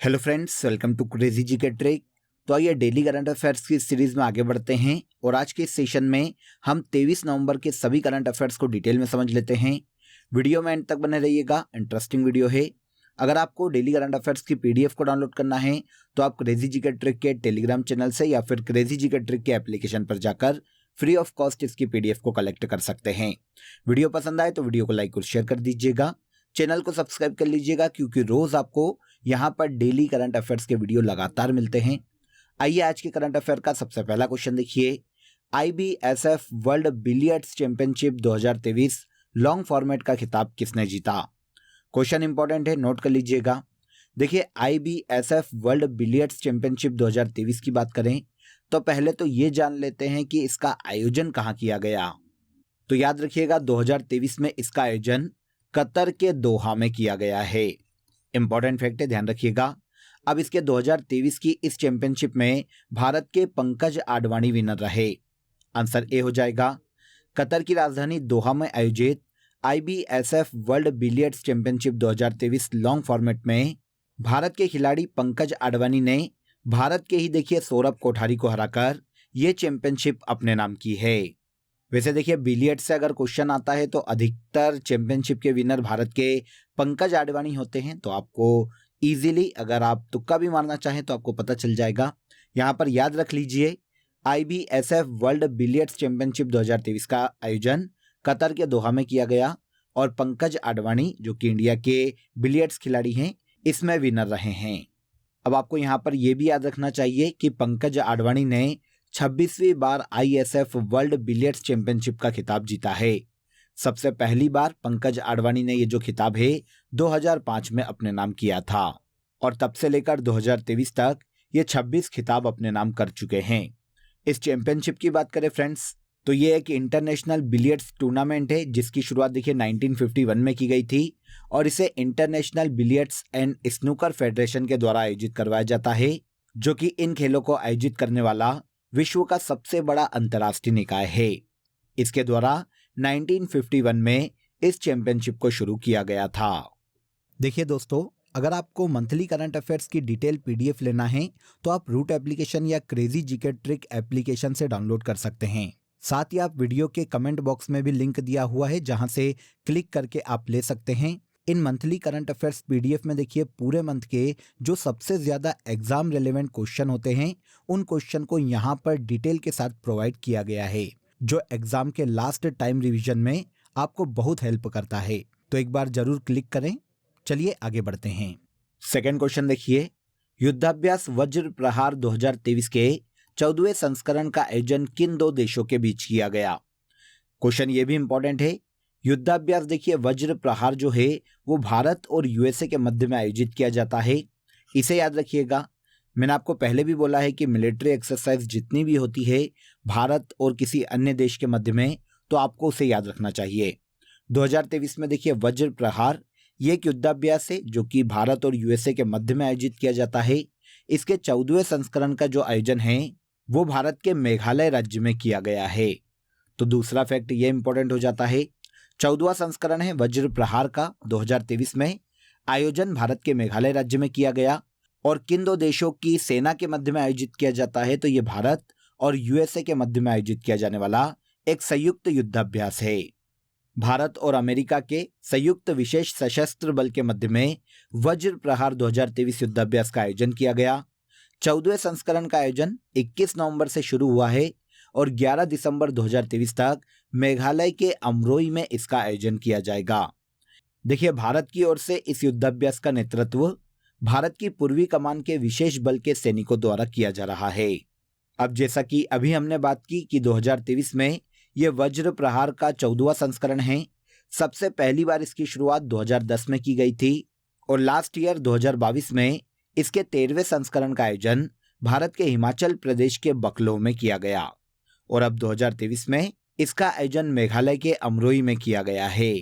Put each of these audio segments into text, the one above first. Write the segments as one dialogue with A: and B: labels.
A: Hello friends, welcome to crazy G K trick. तो आइए daily current affairs की series में आगे बढ़ते हैं और आज के इस सेशन में हम 23 नवंबर के सभी करंट अफेयर्स को डिटेल में समझ लेते हैं। वीडियो में एंड तक बने रहिएगा, इंटरेस्टिंग वीडियो है। अगर आपको डेली करंट अफेयर्स की पीडीएफ को डाउनलोड करना है तो आप क्रेजी जी के ट्रिक के टेलीग्राम चैनल से या फिर क्रेजी जी के ट्रिक के एप्लीकेशन पर जाकर फ्री ऑफ कॉस्ट इसकी पीडीएफ को कलेक्ट कर सकते हैं। वीडियो पसंद आए तो वीडियो को लाइक और शेयर कर दीजिएगा, चैनल को सब्सक्राइब कर लीजिएगा क्योंकि रोज आपको यहाँ पर डेली करंट अफेयर्स के वीडियो लगातार मिलते हैं। आइए आज के करंट अफेयर का सबसे पहला क्वेश्चन देखिए। IBSF world billiards championship 2023 long format का खिताब किसने जीता? क्वेश्चन इंपॉर्टेंट है, नोट कर लीजिएगा। देखिए, IBSF वर्ल्ड बिलियर्ड्स चैंपियनशिप 2023 की बात करें तो पहले तो ये जान लेते हैं कि इसका आयोजन कहाँ किया गया। तो याद रखिएगा 2023 में इसका आयोजन कतर के दोहा में किया गया है। इंपॉर्टेंट फैक्ट है, ध्यान रखिएगा। अब इसके 2023 की इस चैंपियनशिप में भारत के पंकज आडवाणी विनर रहे। आंसर ए हो जाएगा। कतर की राजधानी दोहा में आयोजित IBSF world billiards championship 2023 long format में भारत के खिलाड़ी पंकज आडवाणी ने भारत के ही देखिए सौरभ कोठारी को हराकर ये चैंपियनशिप अपने नाम की है। वैसे देखिए, बिलियर्ड्स से अगर क्वेश्चन आता है तो अधिकतर चैंपियनशिप के विनर भारत के पंकज आडवाणी होते हैं। तो आपको इजीली अगर आप तुक्का भी मारना चाहें तो आपको पता चल जाएगा। यहाँ पर याद रख लीजिए, IBSF वर्ल्ड बिलियर्ड्स चैंपियनशिप 2023 का आयोजन कतर के दोहा में किया गया और पंकज आडवाणी जो कि इंडिया के बिलियर्ड्स खिलाड़ी हैं इसमें विनर रहे हैं। अब आपको यहाँ पर यह भी याद रखना चाहिए कि पंकज आडवाणी ने 26वीं बार ISF वर्ल्ड बिलियर्ड्स चैंपियनशिप का खिताब जीता है। सबसे पहली बार पंकज आडवाणी ने ये जो खिताब है 2005 में अपने नाम किया था और तब से लेकर 2023 तक ये 26 खिताब अपने नाम कर चुके हैं। इस चैंपियनशिप की बात करें फ्रेंड्स तो ये एक इंटरनेशनल बिलियर्ड्स टूर्नामेंट है जिसकी शुरुआत देखिए 1951 में की गई थी और इसे international billiards and snooker federation के द्वारा आयोजित करवाया जाता है, जो कि इन खेलों को आयोजित करने वाला विश्व का सबसे बड़ा अंतर्राष्ट्रीय निकाय है। इसके द्वारा 1951 में इस चैंपियनशिप को शुरू किया गया था। देखिए दोस्तों, अगर आपको मंथली करंट अफेयर्स की डिटेल पीडीएफ लेना है तो आप रूट एप्लीकेशन या क्रेजी जीके ट्रिक एप्लीकेशन से डाउनलोड कर सकते हैं। साथ ही आप वीडियो के कमेंट बॉक्स में भी लिंक दिया हुआ है जहां से क्लिक करके आप ले सकते हैं। इन मंथली करंट अफेयर्स पीडीएफ में देखिए पूरे मंथ के जो सबसे ज्यादा एग्जाम रिलेवेंट क्वेश्चन होते हैं उन क्वेश्चन को यहाँ पर डिटेल के साथ प्रोवाइड किया गया है, जो एग्जाम के लास्ट टाइम रिवीजन में आपको बहुत हेल्प करता है। तो एक बार जरूर क्लिक करें। चलिए आगे बढ़ते हैं। सेकेंड क्वेश्चन देखिए, युद्धाभ्यास वज्र प्रहार 2023 के 14वें संस्करण का आयोजन किन दो देशों के बीच किया गया? क्वेश्चन ये भी इंपॉर्टेंट है। युद्धाभ्यास देखिए वज्र प्रहार जो है वो भारत और USA के मध्य में आयोजित किया जाता है। इसे याद रखिएगा। मैंने आपको पहले भी बोला है कि मिलिट्री एक्सरसाइज जितनी भी होती है भारत और किसी अन्य देश के मध्य में, तो आपको उसे याद रखना चाहिए। 2023 में देखिए वज्र प्रहार ये एक युद्धाभ्यास है जो कि भारत और USA के मध्य में आयोजित किया जाता है। इसके 14वें संस्करण का जो आयोजन है वो भारत के मेघालय राज्य में किया गया है। तो दूसरा फैक्ट ये इंपॉर्टेंट हो जाता है। 14वां संस्करण है वज्र प्रहार का 2023 में आयोजन भारत के मेघालय राज्य में किया गया और किन दो देशों की सेना के मध्य में आयोजित किया जाता है तो ये भारत और USA के मध्य में आयोजित किया जाने वाला एक संयुक्त युद्धाभ्यास है। भारत और अमेरिका के संयुक्त विशेष सशस्त्र बल के मध्य में वज्र प्रहार 2023 युद्धाभ्यास का आयोजन किया गया। 14वें संस्करण का आयोजन 21 नवंबर से शुरू हुआ है और 11 दिसंबर 2023 तक मेघालय के अमरोई में इसका आयोजन किया जाएगा। देखिए, भारत की ओर से इस युद्धाभ्यास का नेतृत्व भारत की पूर्वी कमान के विशेष बल के सैनिकों द्वारा किया जा रहा है। अब जैसा कि अभी हमने बात की कि 2023 में यह वज्र प्रहार का 14वां संस्करण है। सबसे पहली बार इसकी शुरुआत 2010 में की गई थी और लास्ट ईयर 2022 में इसके 13वें संस्करण का आयोजन भारत के हिमाचल प्रदेश के बकलो में किया गया और अब 2023 में इसका आयोजन मेघालय के अमरोई में किया गया है।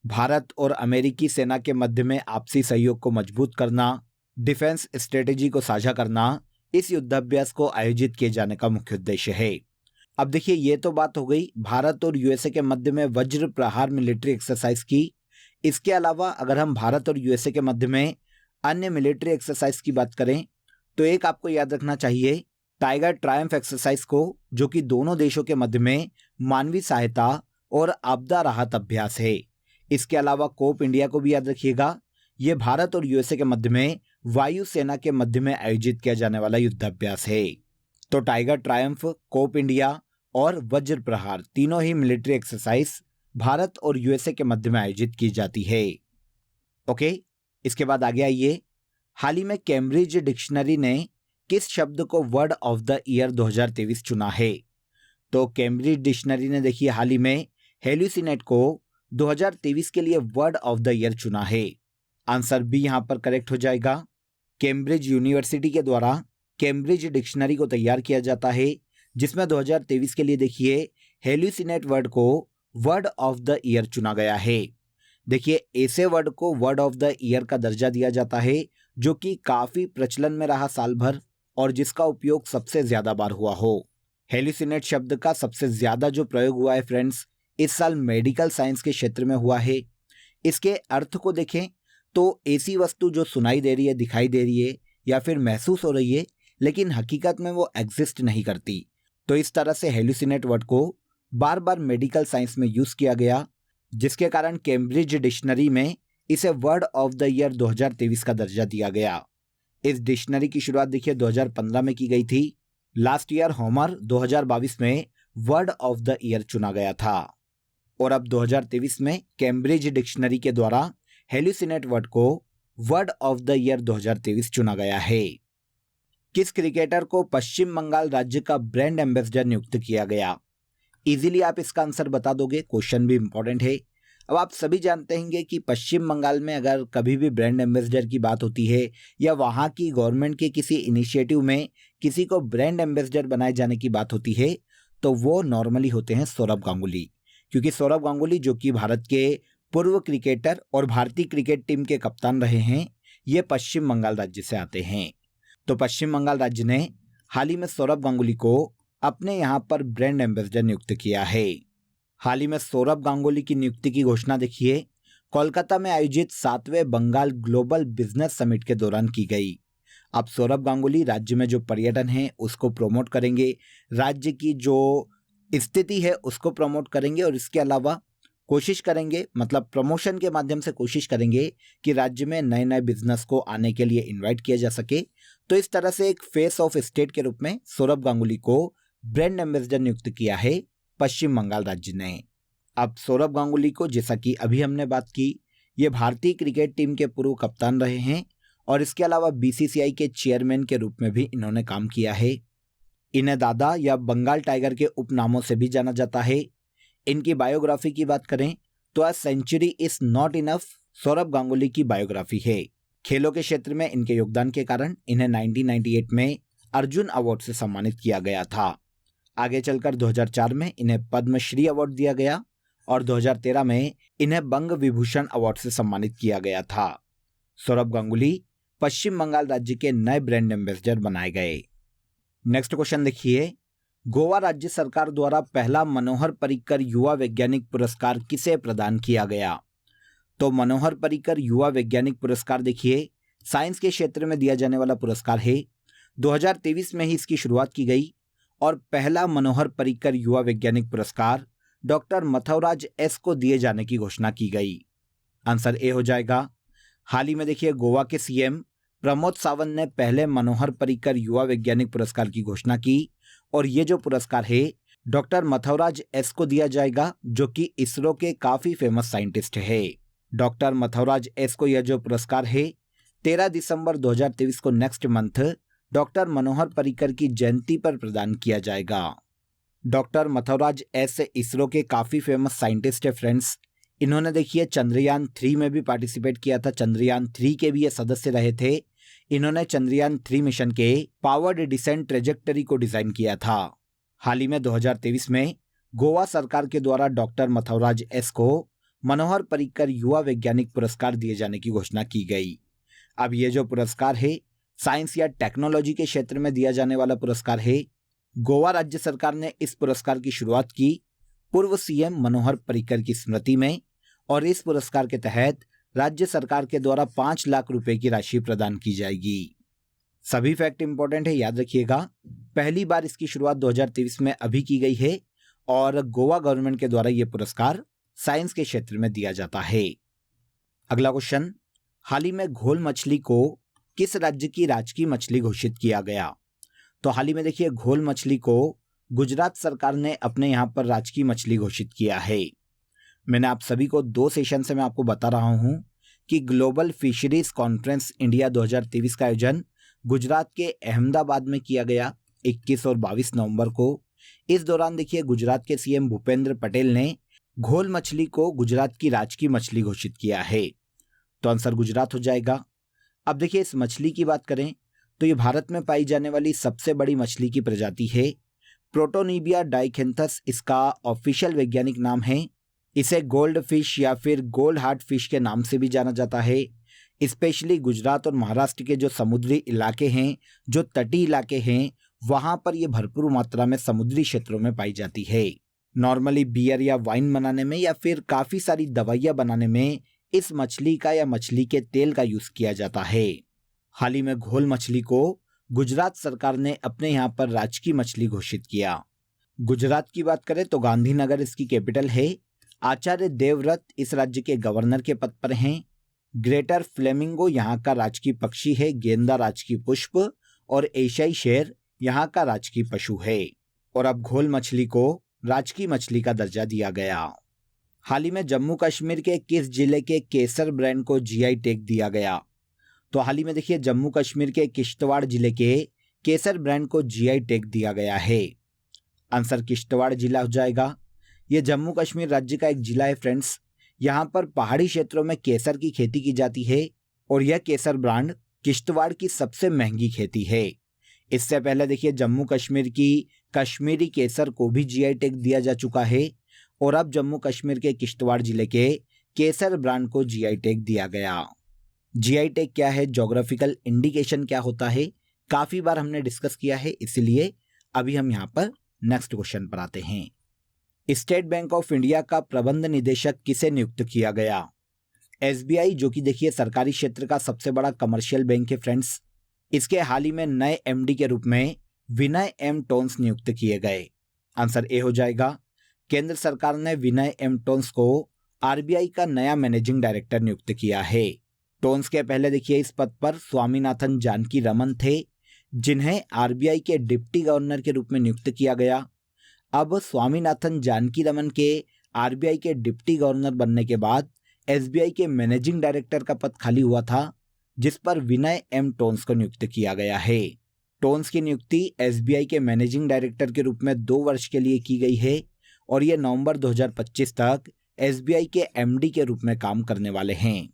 A: भारत और अमेरिकी सेना के मध्य में आपसी सहयोग को मजबूत करना, डिफेंस स्ट्रेटेजी को साझा करना इस युद्धाभ्यास को आयोजित किए जाने का मुख्य उद्देश्य है। अब देखिए, ये तो बात हो गई भारत और USA के मध्य में वज्र प्रहार मिलिट्री एक्सरसाइज की। इसके अलावा अगर हम भारत और USA के मध्य में अन्य मिलिट्री एक्सरसाइज की बात करें तो एक आपको याद रखना चाहिए टाइगर ट्रायम्फ एक्सरसाइज को, जो कि दोनों देशों के मध्य में मानवीय सहायता और आपदा राहत अभ्यास है। इसके अलावा कोप इंडिया को भी याद रखिएगा, ये भारत और यूएसए के मध्य में वायुसेना के मध्य में आयोजित किया जाने वाला युद्धाभ्यास है। तो टाइगर ट्रायम्फ, कोप इंडिया और वज्र प्रहार तीनों ही मिलिट्री एक्सरसाइज भारत और यूएसए के मध्य में आयोजित की जाती है। ओके, इसके बाद आगे आइए, हाल ही में कैम्ब्रिज डिक्शनरी ने किस शब्द को वर्ड ऑफ द ईयर 2023 चुना है? तो कैम्ब्रिज डिक्शनरी ने देखिए हाल ही में हेल्यूसिनेट को 2023 के लिए वर्ड ऑफ द ईयर चुना है। आंसर बी यहां पर करेक्ट हो जाएगा। कैम्ब्रिज यूनिवर्सिटी के द्वारा कैम्ब्रिज डिक्शनरी को तैयार किया जाता है, जिसमें 2023 के लिए देखिए हेल्यूसिनेट वर्ड को वर्ड ऑफ द ईयर चुना गया है। देखिए ऐसे वर्ड को वर्ड ऑफ द ईयर का दर्जा दिया जाता है जो कि काफी प्रचलन में रहा साल भर और जिसका उपयोग सबसे ज्यादा बार हुआ हो। हेल्यूसिनेट शब्द का सबसे ज्यादा जो प्रयोग हुआ है फ्रेंड्स, इस साल मेडिकल साइंस के क्षेत्र में हुआ है। इसके अर्थ को देखें तो ऐसी वस्तु जो सुनाई दे रही है, दिखाई दे रही है या फिर महसूस हो रही है, लेकिन हकीकत में वो एग्जिस्ट नहीं करती। तो इस तरह से हेल्यूसिनेट वर्ड को बार बार मेडिकल साइंस में यूज किया गया, जिसके कारण कैम्ब्रिज डिक्शनरी में इसे वर्ड ऑफ द ईयर 2023 का दर्जा दिया गया। इस डिक्शनरी की शुरुआत देखिए 2015 में की गई थी। लास्ट ईयर होमर 2022 में वर्ड ऑफ द ईयर चुना गया था और अब 2023 में कैम्ब्रिज डिक्शनरी के द्वारा हेल्यूसिनेट वर्ड को वर्ड ऑफ द ईयर 2023 चुना गया है। किस क्रिकेटर को पश्चिम बंगाल राज्य का ब्रांड एम्बेसडर नियुक्त किया गया? इजीली आप इसका आंसर बता दोगे, क्वेश्चन भी इंपॉर्टेंट है। अब आप सभी जानते होंगे कि पश्चिम बंगाल में अगर कभी भी ब्रांड एम्बेसडर की बात होती है या वहाँ की गवर्नमेंट के किसी इनिशिएटिव में किसी को ब्रांड एम्बेसडर बनाए जाने की बात होती है तो वो नॉर्मली होते हैं सौरभ गांगुली, क्योंकि सौरभ गांगुली जो कि भारत के पूर्व क्रिकेटर और भारतीय क्रिकेट टीम के कप्तान रहे हैं, ये पश्चिम बंगाल राज्य से आते हैं। तो पश्चिम बंगाल राज्य ने हाल ही में सौरभ गांगुली को अपने यहाँ पर ब्रांड एम्बेसडर नियुक्त किया है। हाल ही में सौरभ गांगुली की नियुक्ति की घोषणा देखिए कोलकाता में आयोजित 7वें बंगाल ग्लोबल बिजनेस समिट के दौरान की गई। अब सौरभ गांगुली राज्य में जो पर्यटन है उसको प्रमोट करेंगे, राज्य की जो स्थिति है उसको प्रमोट करेंगे और इसके अलावा कोशिश करेंगे, मतलब प्रमोशन के माध्यम से कोशिश करेंगे कि राज्य में नए नए बिजनेस को आने के लिए इन्वाइट किया जा सके। तो इस तरह से एक फेस ऑफ स्टेट के रूप में सौरभ गांगुली को ब्रांड एम्बेसडर नियुक्त किया है पश्चिम बंगाल राज्य ने। अब सौरभ गांगुली को, जैसा कि अभी हमने बात की, ये भारतीय क्रिकेट टीम के पूर्व कप्तान रहे हैं और इसके अलावा बीसीसीआई के चेयरमैन के रूप में भी इन्होंने काम किया है। इन्हें दादा या बंगाल टाइगर के उपनामों से भी जाना जाता है। इनकी बायोग्राफी की बात करें तो a century is not enough Sourav Ganguly की बायोग्राफी है। खेलों के क्षेत्र में इनके योगदान के कारण इन्हें 1998 में अर्जुन अवार्ड से सम्मानित किया गया था। आगे चलकर 2004 में इन्हें पद्मश्री अवार्ड दिया गया और 2013 में इन्हें बंग विभूषण अवार्ड से सम्मानित किया गया था। सौरभ गांगुली पश्चिम बंगाल राज्य के नए ब्रांड एम्बेसडर बनाए गए। नेक्स्ट क्वेश्चन देखिए, गोवा राज्य सरकार द्वारा पहला मनोहर पर्रिकर युवा वैज्ञानिक पुरस्कार किसे प्रदान किया गया? तो मनोहर पर्रिकर युवा वैज्ञानिक पुरस्कार देखिए साइंस के क्षेत्र में दिया जाने वाला पुरस्कार है। 2023 में ही इसकी शुरुआत की गई और पहला मनोहर पर्रिकर युवा वैज्ञानिक पुरस्कार डॉक्टर मथुराज एस को दिए जाने की घोषणा की गई। आंसर ए हो जाएगा। हाल ही में देखिए गोवा के सीएम प्रमोद सावंत ने पहले मनोहर पर्रिकर युवा वैज्ञानिक पुरस्कार की घोषणा की और ये जो पुरस्कार है डॉक्टर मथुराज एस को दिया जाएगा, जो कि इसरो के काफी फेमस साइंटिस्ट है। डॉक्टर मथुराज एस को यह जो पुरस्कार है 13 दिसंबर 2023 को next month doctor Manohar Parrikar की जयंती पर प्रदान किया जाएगा। डॉक्टर मथुराज एस इसरो के काफी फेमस साइंटिस्ट है फ्रेंड्स। इन्होंने देखिए चंद्रयान 3 में भी पार्टिसिपेट किया था, चंद्रयान 3 के भी ये सदस्य रहे थे। इन्होंने चंद्रयान 3 मिशन के पावर्ड डिसेंट ट्रेजेक्टरी को डिजाइन किया था। हाल ही में 2023 में गोवा सरकार के द्वारा डॉक्टर मथुराज एस को मनोहर पर्रिकर युवा वैज्ञानिक पुरस्कार दिए जाने की घोषणा की गई। अब ये जो पुरस्कार है साइंस या टेक्नोलॉजी के क्षेत्र में दिया जाने वाला पुरस्कार है। गोवा राज्य सरकार ने इस पुरस्कार की शुरुआत की पूर्व सीएम मनोहर पर्रिकर की स्मृति में और इस पुरस्कार के तहत राज्य सरकार के द्वारा 5 लाख रुपए की राशि प्रदान की जाएगी। सभी फैक्ट इंपॉर्टेंट है, याद रखिएगा। पहली बार इसकी शुरुआत 2023 में अभी की गई है और गोवा गवर्नमेंट के द्वारा यह पुरस्कार साइंस के क्षेत्र में दिया जाता है। अगला क्वेश्चन, हाल ही में घोल मछली को किस राज्य की राजकीय मछली घोषित किया गया? तो हाल ही में देखिए घोल मछली को गुजरात सरकार ने अपने यहाँ पर राजकीय मछली घोषित किया है। मैंने आप सभी को 2 सेशन से मैं आपको बता रहा हूँ कि ग्लोबल फिशरीज कॉन्फ्रेंस इंडिया 2023 का आयोजन गुजरात के अहमदाबाद में किया गया 21 और 22 नवंबर को। इस दौरान देखिए गुजरात के सीएम भूपेंद्र पटेल ने घोल मछली को गुजरात की राजकीय मछली घोषित किया है। तो आंसर गुजरात हो जाएगा। अब देखिए इस मछली की बात करें तो ये भारत में पाई जाने वाली सबसे बड़ी मछली की प्रजाति है। प्रोटोनिबिया डाइकेंथस इसका ऑफिशियल वैज्ञानिक नाम है। इसे गोल्ड फिश या फिर गोल्ड हार्ट फिश के नाम से भी जाना जाता है। स्पेशली गुजरात और महाराष्ट्र के जो समुद्री इलाके हैं, जो तटीय इलाके हैं, वहां पर ये भरपूर मात्रा में समुद्री क्षेत्रों में पाई जाती है। नॉर्मली बियर या वाइन बनाने में या फिर काफ़ी सारी दवाइयाँ बनाने में इस मछली का या मछली के तेल का यूज़ किया जाता है। हाल ही में घोल मछली को गुजरात सरकार ने अपने यहाँ पर राजकीय मछली घोषित किया। गुजरात की बात करें तो गांधीनगर इसकी कैपिटल है। आचार्य देवव्रत इस राज्य के गवर्नर के पद पर हैं। ग्रेटर फ्लेमिंगो यहाँ का राजकीय पक्षी है। गेंदा राजकीय पुष्प और एशियाई शेर यहाँ का राजकीय पशु है। और अब घोल मछली को राजकीय मछली का दर्जा दिया गया। हाल ही में जम्मू कश्मीर के किस जिले के केसर ब्रांड को जीआई टैग दिया गया? तो हाल ही में देखिए जम्मू कश्मीर के किश्तवाड़ जिले के केसर ब्रांड को जीआई टैग दिया गया है। आंसर किश्तवाड़ जिला हो जाएगा। यह जम्मू कश्मीर राज्य का एक जिला है फ्रेंड्स। यहाँ पर पहाड़ी क्षेत्रों में केसर की खेती की जाती है और यह केसर ब्रांड किश्तवाड़ की सबसे महंगी खेती है। इससे पहले देखिए जम्मू कश्मीर की कश्मीरी केसर को भी जीआई टैग दिया जा चुका है और अब जम्मू कश्मीर के किश्तवाड़ जिले के केसर ब्रांड को जीआई टैग दिया गया। जीआई टैग क्या है, ज्योग्राफिकल इंडिकेशन क्या होता है, काफ़ी बार हमने डिस्कस किया है, इसलिए अभी हम यहाँ पर नेक्स्ट क्वेश्चन पर आते हैं। स्टेट बैंक ऑफ इंडिया का प्रबंध निदेशक किसे नियुक्त किया गया? एसबीआई, जो कि देखिए सरकारी क्षेत्र का सबसे बड़ा कमर्शियल बैंक है फ्रेंड्स, इसके हाल ही में नए एमडी के रूप में विनय एम टोन्स नियुक्त किए गए। आंसर ए हो जाएगा। केंद्र सरकार ने विनय एम टोन्स को आरबीआई का नया मैनेजिंग डायरेक्टर नियुक्त किया है। टोन्स के पहले देखिए इस पद पर स्वामीनाथन जानकी रमन थे, जिन्हें आरबीआई के डिप्टी गवर्नर के रूप में नियुक्त किया गया। अब स्वामीनाथन जानकी रमन के आरबीआई के डिप्टी गवर्नर बनने के बाद एसबीआई के मैनेजिंग डायरेक्टर का पद खाली हुआ था, जिस पर विनय एम टोन्स को नियुक्त किया गया है। टोन्स की नियुक्ति एसबीआई के मैनेजिंग डायरेक्टर के रूप में 2 वर्ष के लिए की गई है और ये नवंबर 2025 तक एसबीआई के एमडी के रूप में काम करने वाले हैं।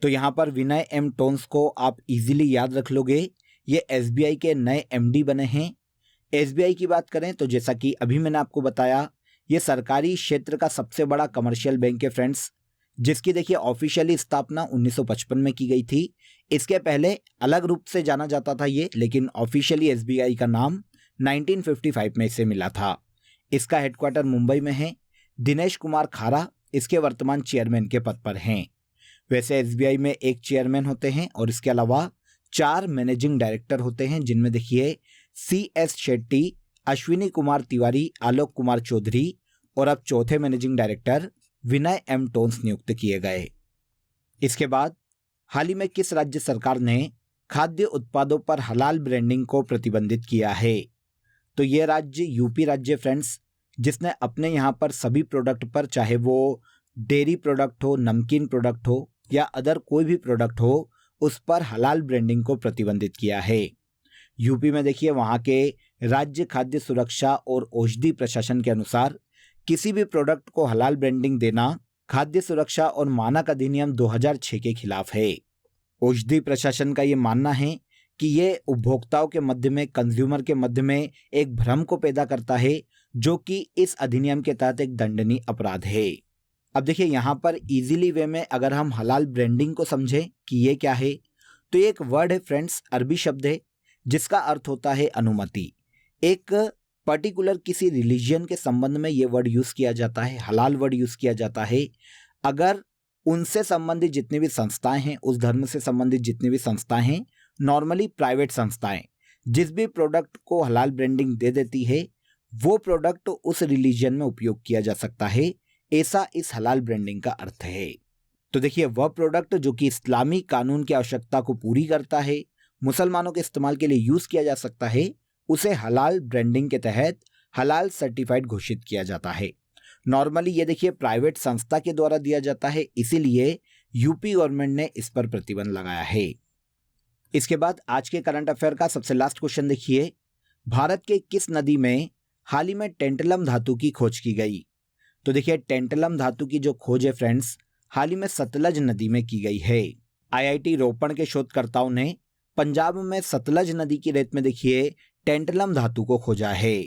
A: तो यहाँ पर विनय एम टोन्स को आप इजीली याद रख लोगे, ये एसबीआई के नए एमडी बने हैं। एसबीआई की बात करें तो जैसा कि अभी मैंने आपको बताया, ये सरकारी क्षेत्र का सबसे बड़ा कमर्शियल बैंक है फ्रेंड्स, जिसकी देखिए ऑफिशियली स्थापना 1955 में की गई थी। इसके पहले अलग रूप से जाना जाता था ये, लेकिन ऑफिशियली एसबीआई का नाम 1955 में इसे मिला था। इसका हेडक्वार्टर मुंबई में है। दिनेश कुमार खारा इसके वर्तमान चेयरमैन के पद पर हैं। वैसे एसबीआई में एक चेयरमैन होते हैं और इसके अलावा 4 मैनेजिंग डायरेक्टर होते हैं, जिनमें देखिए CS शेट्टी, अश्विनी कुमार तिवारी, आलोक कुमार चौधरी और अब चौथे मैनेजिंग डायरेक्टर विनय एम टोन्स नियुक्त किए गए। इसके बाद हाल ही में किस राज्य सरकार ने खाद्य उत्पादों पर हलाल ब्रांडिंग को प्रतिबंधित किया है? तो ये राज्य यूपी राज्य फ्रेंड्स, जिसने अपने यहाँ पर सभी प्रोडक्ट पर, चाहे वो डेयरी प्रोडक्ट हो, नमकीन प्रोडक्ट हो या अदर कोई भी प्रोडक्ट हो, उस पर हलाल ब्रांडिंग को प्रतिबंधित किया है। यूपी में देखिए वहाँ के राज्य खाद्य सुरक्षा और औषधि प्रशासन के अनुसार किसी भी प्रोडक्ट को हलाल ब्रांडिंग देना खाद्य सुरक्षा और मानक अधिनियम 2006 के खिलाफ है। औषधि प्रशासन का ये मानना है कि ये उपभोक्ताओं के मध्य में, कंज्यूमर के मध्य में एक भ्रम को पैदा करता है, जो कि इस अधिनियम के तहत एक दंडनीय अपराध है। अब देखिए यहाँ पर इजीली वे में अगर हम हलाल ब्रांडिंग को समझें कि ये क्या है, तो ये एक वर्ड है फ्रेंड्स, अरबी शब्द है, जिसका अर्थ होता है अनुमति। एक पर्टिकुलर किसी रिलीजन के संबंध में ये वर्ड यूज़ किया जाता है, हलाल वर्ड यूज़ किया जाता है, अगर उनसे संबंधित जितनी भी संस्थाएं हैं, उस धर्म से संबंधित जितनी भी संस्थाएं हैं, नॉर्मली प्राइवेट संस्थाएं, जिस भी प्रोडक्ट को हलाल ब्रांडिंग दे देती है वो प्रोडक्ट उस रिलीजन में उपयोग किया जा सकता है, ऐसा इस हलाल ब्रांडिंग का अर्थ है। तो देखिए, वह प्रोडक्ट जो कि इस्लामी कानून की आवश्यकता को पूरी करता है, मुसलमानों के इस्तेमाल के लिए यूज किया जा सकता है, उसे हलाल ब्रांडिंग के तहत हलाल सर्टिफाइड घोषित किया जाता है। नॉर्मली ये देखिए प्राइवेट संस्था के द्वारा दिया जाता है, इसीलिए यूपी गवर्नमेंट ने इस पर प्रतिबंध लगाया है। इसके बाद आज के करंट अफेयर का सबसे लास्ट क्वेश्चन देखिए, भारत के किस नदी में हाल ही में टेंटलम धातु की खोज की गई? तो देखिए, टेंटलम धातु की जो खोज है फ्रेंड्स, हाल ही में सतलज नदी में की गई है। आईआईटी रोपण के शोधकर्ताओं ने पंजाब में सतलज नदी की रेत में देखिए टेंटलम धातु को खोजा है।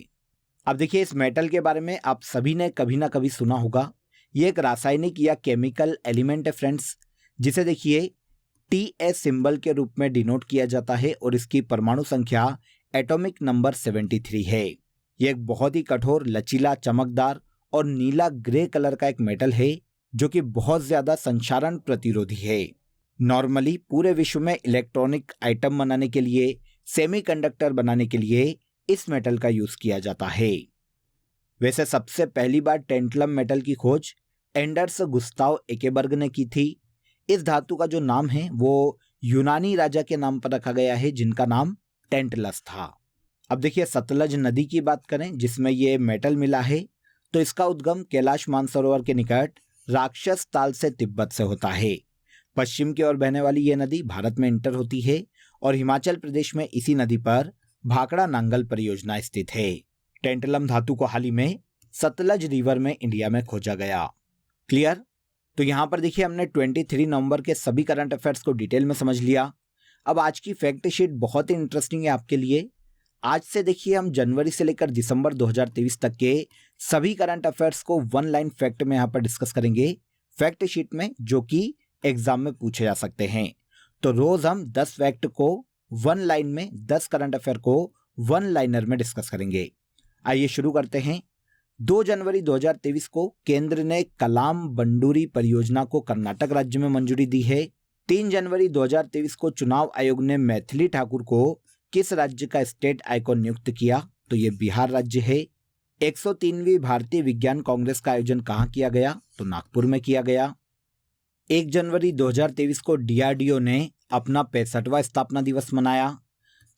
A: अब देखिए, इस मेटल के बारे में आप सभी ने कभी ना कभी सुना होगा। ये एक रासायनिक या केमिकल एलिमेंट है फ्रेंड्स, जिसे देखिए Ts सिंबल के रूप में डिनोट किया जाता है और इसकी परमाणु संख्या एटॉमिक नंबर 73 है। यह एक बहुत ही कठोर, लचीला, चमकदार और नीला ग्रे कलर का एक मेटल है जो कि बहुत ज्यादा संक्षारण प्रतिरोधी है। नॉर्मली पूरे विश्व में इलेक्ट्रॉनिक आइटम बनाने के लिए, सेमीकंडक्टर बनाने के लिए इस मेटल का यूज किया जाता है। वैसे सबसे पहली बार टेंटलम मेटल की खोज एंडर्स गुस्ताव एकेबर्ग ने की थी। इस धातु का जो नाम है वो यूनानी राजा के नाम पर रखा गया है, जिनका नाम टेंटलस था। अब देखिए, सतलज नदी की बात करें जिसमें ये मेटल मिला है, तो इसका उद्गम कैलाश मानसरोवर के निकट राक्षस ताल से तिब्बत से होता है। पश्चिम की ओर बहने वाली ये नदी भारत में इंटर होती है और हिमाचल प्रदेश में इसी नदी पर भाखड़ा नांगल परियोजना स्थित है। टेंटलम धातु को हाल ही में सतलज रिवर में इंडिया में खोजा गया। क्लियर? तो यहाँ पर देखिए हमने 23 नवंबर के सभी करंट अफेयर्स को डिटेल में समझ लिया। अब आज की फैक्ट शीट बहुत ही इंटरेस्टिंग है आपके लिए। आज से देखिए हम जनवरी से लेकर दिसंबर 2023 तक के सभी करंट अफेयर्स को वन लाइन फैक्ट में यहाँ पर डिस्कस करेंगे, फैक्ट शीट में, जो कि एग्जाम में पूछे जा सकते हैं। तो रोज हम 10 फैक्ट को वन लाइन में, 10 करंट अफेयर को वन लाइनर में डिस्कस करेंगे। आइए शुरू करते हैं। 2 जनवरी 2023 को केंद्र ने कलाम बंडूरी परियोजना को कर्नाटक राज्य में मंजूरी दी है। 3 जनवरी 2023 को चुनाव आयोग ने मैथिली ठाकुर को किस राज्य का स्टेट आइकॉन नियुक्त किया? तो ये बिहार राज्य है। 103वीं भारतीय विज्ञान कांग्रेस का आयोजन कहाँ किया गया? तो नागपुर में किया गया। 1 जनवरी 2023 को डीआरडीओ ने अपना 65वां स्थापना दिवस मनाया।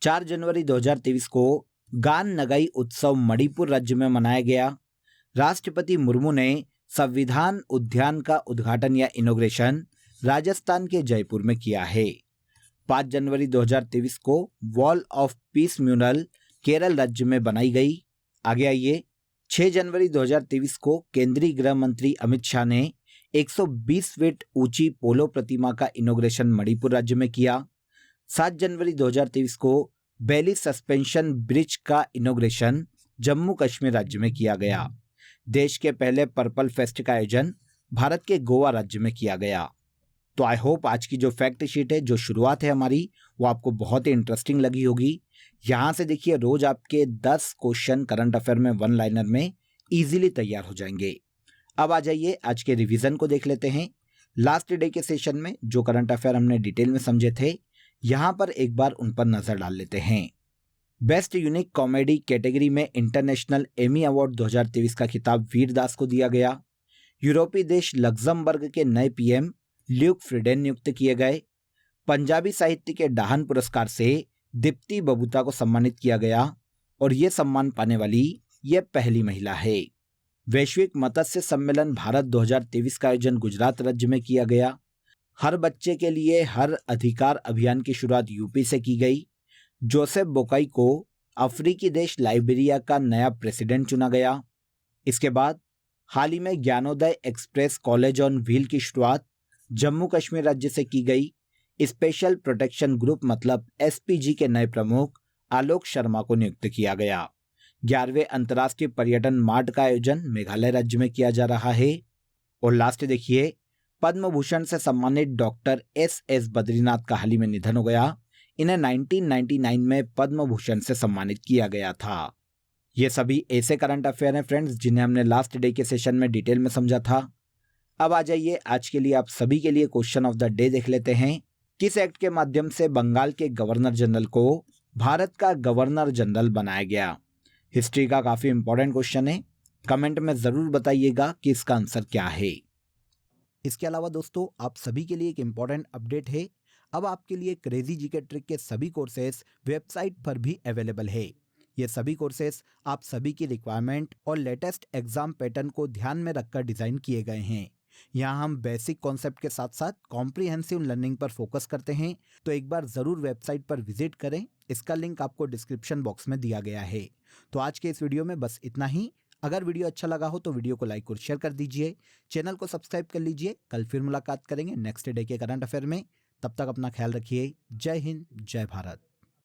A: 4 जनवरी 2023 को गान नगाई उत्सव मणिपुर राज्य में मनाया गया। राष्ट्रपति मुर्मू ने संविधान उद्यान का उद्घाटन या इनॉग्रेशन राजस्थान के जयपुर में किया है। 5 जनवरी 2023 को wall of peace mural Kerala राज्य में बनाई गई। आगे आइए। 6 जनवरी 2023 को केंद्रीय गृह मंत्री अमित शाह ने 120 फीट ऊंची पोलो प्रतिमा का इनॉग्रेशन मणिपुर राज्य में किया। 7 जनवरी 2023 को बेली सस्पेंशन ब्रिज का इनॉग्रेशन जम्मू कश्मीर राज्य में किया गया। देश के पहले पर्पल फेस्ट का आयोजन भारत के गोवा राज्य में किया गया। तो आई होप आज की जो फैक्ट शीट है, जो शुरुआत है हमारी, वो आपको बहुत ही इंटरेस्टिंग लगी होगी। यहाँ से देखिए रोज आपके 10 क्वेश्चन करंट अफेयर में वन लाइनर में इजीली तैयार हो जाएंगे। अब आ जाइए आज के रिवीजन को देख लेते हैं। लास्ट डे के सेशन में जो करंट अफेयर हमने डिटेल में समझे थे, यहाँ पर एक बार उन पर नजर डाल लेते हैं। बेस्ट यूनिक कॉमेडी कैटेगरी में इंटरनेशनल एमी अवार्ड 2023 का खिताब वीर दास को दिया गया। यूरोपीय देश लग्जमबर्ग के नए पीएम ल्यूक फ्रीडेन नियुक्त किए गए। पंजाबी साहित्य के डाहन पुरस्कार से दीप्ति बबूता को सम्मानित किया गया और ये सम्मान पाने वाली ये पहली महिला है। वैश्विक मत्स्य सम्मेलन भारत 2023 का आयोजन गुजरात राज्य में किया गया। हर बच्चे के लिए हर अधिकार अभियान की शुरुआत यूपी से की गई। जोसेफ बोकाई को अफ्रीकी देश लाइबेरिया का नया प्रेसिडेंट चुना गया। इसके बाद हाल ही में Gyanodaya express college on wheel की शुरुआत जम्मू कश्मीर राज्य से की गई। स्पेशल प्रोटेक्शन ग्रुप मतलब एसपीजी के नए प्रमुख आलोक शर्मा को नियुक्त किया गया। 11वें अंतर्राष्ट्रीय पर्यटन मार्ट का आयोजन मेघालय राज्य में किया जा रहा है। और लास्ट देखिए, पद्म भूषण से सम्मानित डॉक्टर एस बद्रीनाथ का हाल ही में निधन हो गया। इन्हें 1999 में पद्म भूषण से सम्मानित किया गया था। ये सभी ऐसे करंट अफेयर हैं फ्रेंड्स जिन्हें हमने लास्ट डे के सेशन में डिटेल में समझा था। अब आ जाइए आज के लिए आप सभी के लिए क्वेश्चन ऑफ द डे देख लेते हैं। किस एक्ट के माध्यम से बंगाल के गवर्नर जनरल को भारत का गवर्नर जनरल बनाया गया? हिस्ट्री का काफी इंपॉर्टेंट क्वेश्चन है, कमेंट में जरूर बताइएगा कि इसका आंसर क्या है। इसके अलावा दोस्तों आप सभी के लिए एक इम्पॉर्टेंट अपडेट है। अब आपके लिए क्रेजी जीके ट्रिक के सभी कोर्सेज वेबसाइट पर भी अवेलेबल है। ये सभी कोर्सेज आप सभी की रिक्वायरमेंट और लेटेस्ट एग्जाम पैटर्न को ध्यान में रखकर डिजाइन किए गए हैं। यहाँ हम बेसिक कॉन्सेप्ट के साथ साथ कॉम्प्रिहेंसिव लर्निंग पर फोकस करते हैं, तो एक बार ज़रूर वेबसाइट पर विजिट करें। इसका लिंक आपको डिस्क्रिप्शन बॉक्स में दिया गया है। तो आज के इस वीडियो में बस इतना ही। अगर वीडियो अच्छा लगा हो तो वीडियो को लाइक और शेयर कर दीजिए, चैनल को सब्सक्राइब कर लीजिए। कल फिर मुलाकात करेंगे नेक्स्ट डे के करंट अफेयर में। तब तक अपना ख्याल रखिए। जय हिंद, जय भारत।